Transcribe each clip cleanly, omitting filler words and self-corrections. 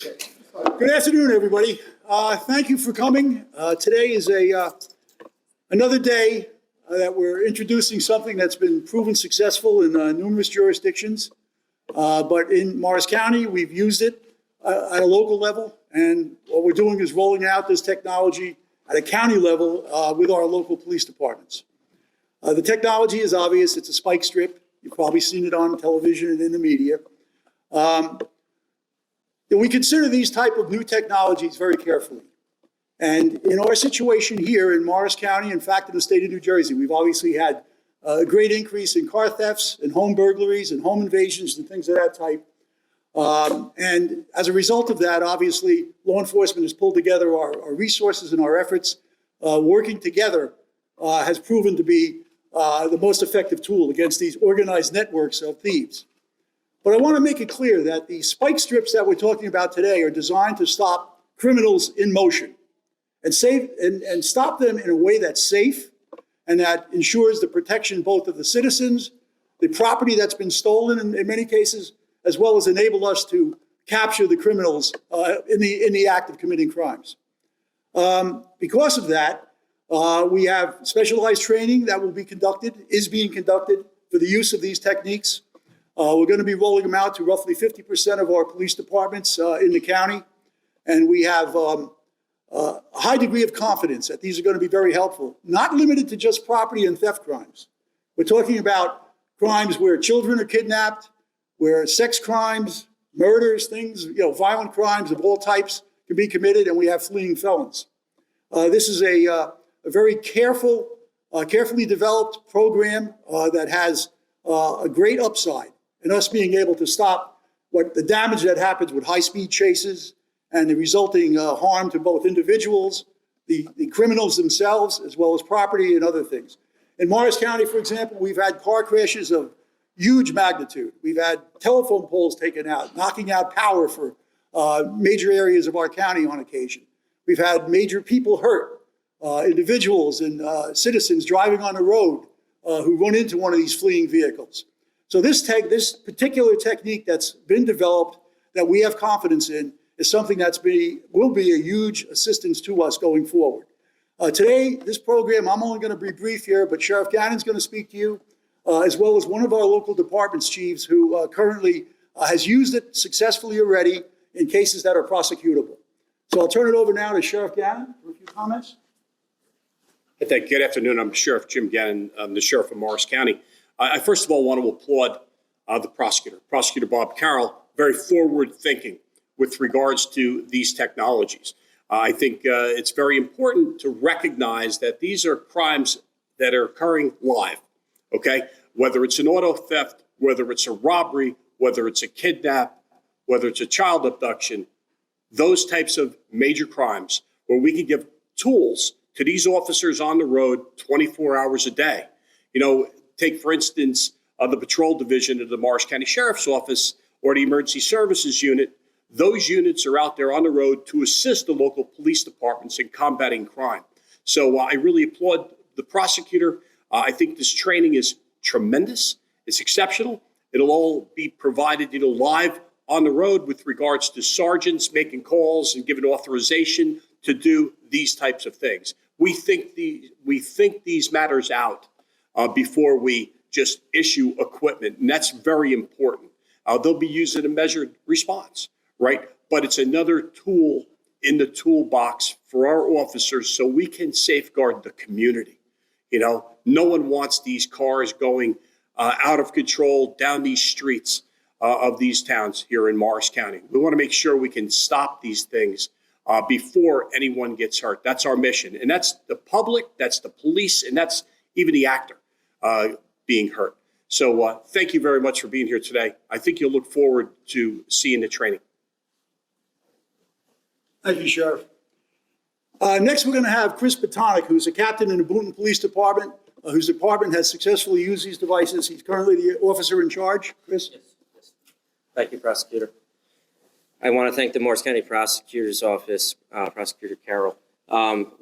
Good afternoon, everybody. Thank you for coming. Today is another day that we're introducing something that's been proven successful in numerous jurisdictions. But in Morris County, we've used it at a local level. And what we're doing is rolling out this technology at a county level with our local police departments. The technology is obvious. It's a spike strip. You've probably seen it on television and in the media. We consider these type of new technologies very carefully. And in our situation here in Morris County, in fact, in the state of New Jersey, we've obviously had a great increase in car thefts and home burglaries and home invasions and things of that type. And as a result of that, obviously, law enforcement has pulled together our resources and our efforts. Working together has proven to be the most effective tool against these organized networks of thieves. But I want to make it clear that the spike strips that we're talking about today are designed to stop criminals in motion and stop them in a way that's safe and that ensures the protection both of the citizens, the property that's been stolen in many cases, as well as enable us to capture the criminals in the act of committing crimes. Because of that, we have specialized training that is being conducted for the use of these techniques. We're going to be rolling them out to roughly 50% of our police departments in the county. And we have a high degree of confidence that these are going to be very helpful, not limited to just property and theft crimes. We're talking about crimes where children are kidnapped, where sex crimes, murders, violent crimes of all types can be committed, and we have fleeing felons. This is a very carefully developed program that has a great upside in us being able to stop the damage that happens with high-speed chases and the resulting harm to both individuals, the criminals themselves, as well as property and other things. In Morris County, for example, we've had car crashes of huge magnitude. We've had telephone poles taken out, knocking out power for major areas of our county on occasion. We've had major people hurt, individuals and citizens driving on the road who run into one of these fleeing vehicles. So this particular technique that's been developed that we have confidence in is something will be a huge assistance to us going forward. Today, this program, I'm only going to be brief here, but Sheriff Gannon's going to speak to you, as well as one of our local departments chiefs who currently has used it successfully already in cases that are prosecutable. So I'll turn it over now to Sheriff Gannon for a few comments. Thank you. Good afternoon. I'm Sheriff Jim Gannon. I'm the Sheriff of Morris County. I first of all want to applaud the Prosecutor Bob Carroll, very forward-thinking with regards to these technologies. I think it's very important to recognize that these are crimes that are occurring live, okay? Whether it's an auto theft, whether it's a robbery, whether it's a kidnap, whether it's a child abduction, those types of major crimes where we can give tools to these officers on the road 24 hours a day. Take, for instance, the patrol division of the Morris County Sheriff's Office or the Emergency Services Unit. Those units are out there on the road to assist the local police departments in combating crime. So I really applaud the prosecutor. I think this training is tremendous. It's exceptional. It'll all be provided, live on the road with regards to sergeants making calls and giving authorization to do these types of things. We think these matters out before we just issue equipment, and that's very important. They'll be used in a measured response, right? But it's another tool in the toolbox for our officers so we can safeguard the community. No one wants these cars going out of control down these streets of these towns here in Morris County. We want to make sure we can stop these things before anyone gets hurt. That's our mission. And that's the public, that's the police, and that's even the actor being hurt. So thank you very much for being here today. I think you'll look forward to seeing the training. Thank you, Sheriff. Next, we're going to have Chris Botonic, who's a captain in the Boonton Police Department, whose department has successfully used these devices. He's currently the officer in charge. Chris? Yes. Thank you, Prosecutor. I want to thank the Morris County Prosecutor's Office, Prosecutor Carroll,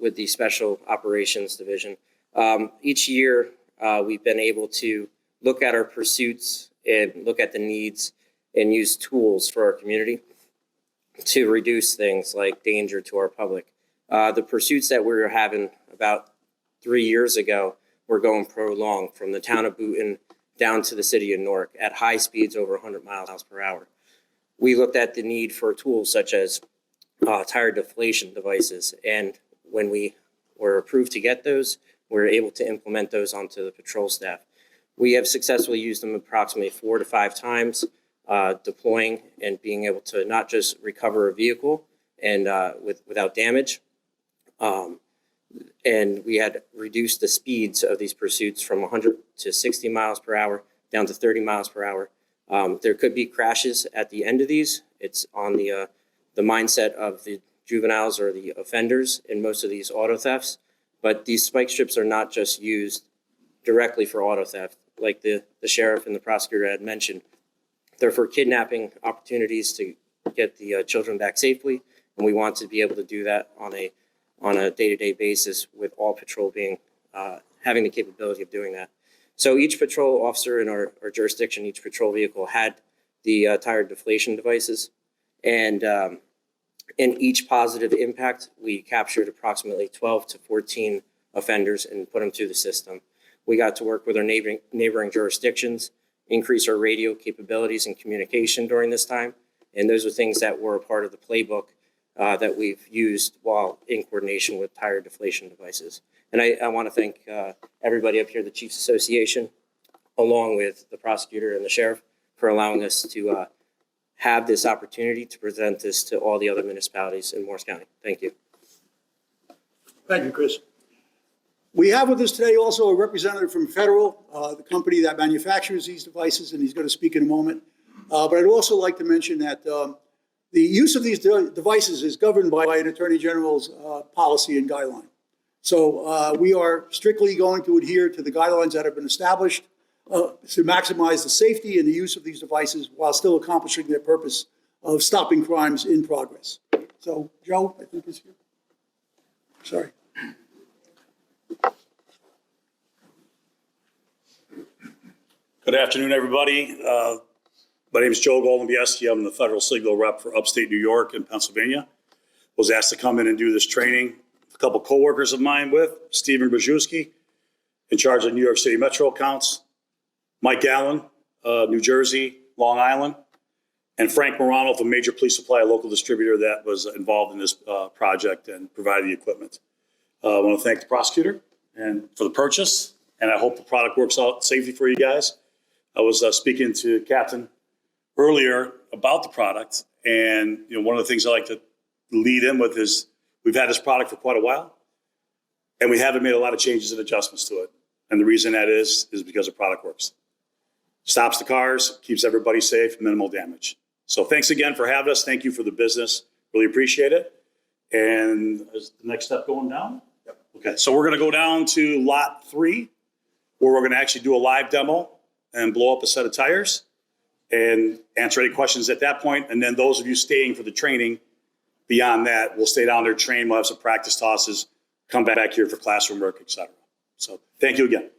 with the Special Operations Division. Each year, we've been able to look at our pursuits and look at the needs and use tools for our community. to reduce things like danger to our public. The pursuits that we were having about 3 years ago were going prolonged from the town of Boonton down to the city of Newark at high speeds over 100 miles per hour. We looked at the need for tools such as tire deflation devices, and when we were approved to get those, we were able to implement those onto the patrol staff. We have successfully used them approximately 4 to 5 times, deploying and being able to not just recover a vehicle and without damage, and we had reduced the speeds of these pursuits from 100 to 60 miles per hour down to 30 miles per hour. There could be crashes at the end of these. It's on the mindset of the juveniles or the offenders in most of these auto thefts. But these spike strips are not just used directly for auto theft, like the sheriff and the prosecutor had mentioned. They're for kidnapping opportunities to get the children back safely, and we want to be able to do that on a day-to-day basis with all patrol being having the capability of doing that. So each patrol officer in our jurisdiction, each patrol vehicle had the tire deflation devices, and in each positive impact, we captured approximately 12 to 14 offenders and put them through the system. We got to work with our neighboring jurisdictions, increase our radio capabilities and communication during this time, and those are things that were a part of the playbook that we've used while in coordination with tire deflation devices. And I want to thank everybody up here, the Chiefs Association, along with the prosecutor and the sheriff, for allowing us to have this opportunity to present this to all the other municipalities in Morris County. Thank you. Thank you, Chris. We have with us today also a representative from Federal, the company that manufactures these devices, and he's going to speak in a moment. But I'd also like to mention that the use of these devices is governed by an Attorney General's policy and guideline. So we are strictly going to adhere to the guidelines that have been established to maximize the safety and the use of these devices while still accomplishing their purpose of stopping crimes in progress. So Joe, I think is here. Sorry. Good afternoon, everybody. My name is Joe Goldenbiesky. I'm the federal signal rep for upstate New York and Pennsylvania. Was asked to come in and do this training. A couple coworkers of mine with Stephen Brzezinski, in charge of New York City Metro accounts, Mike Allen, New Jersey, Long Island, and Frank Morano, a major police supply, a local distributor that was involved in this project and provided the equipment. I want to thank the prosecutor and for the purchase, and I hope the product works out safely for you guys. I was speaking to Captain earlier about the product, and one of the things I like to lead in with is we've had this product for quite a while, and we haven't made a lot of changes and adjustments to it. And the reason that is because the product works. Stops the cars, keeps everybody safe, minimal damage. So thanks again for having us. Thank you for the business. Really appreciate it. And is the next step going down? Yep. Okay, so we're going to go down to lot 3, where we're going to actually do a live demo and blow up a set of tires and answer any questions at that point. And then those of you staying for the training, beyond that, we'll stay down there, train, we'll have some practice tosses, come back here for classroom work, et cetera. So thank you again.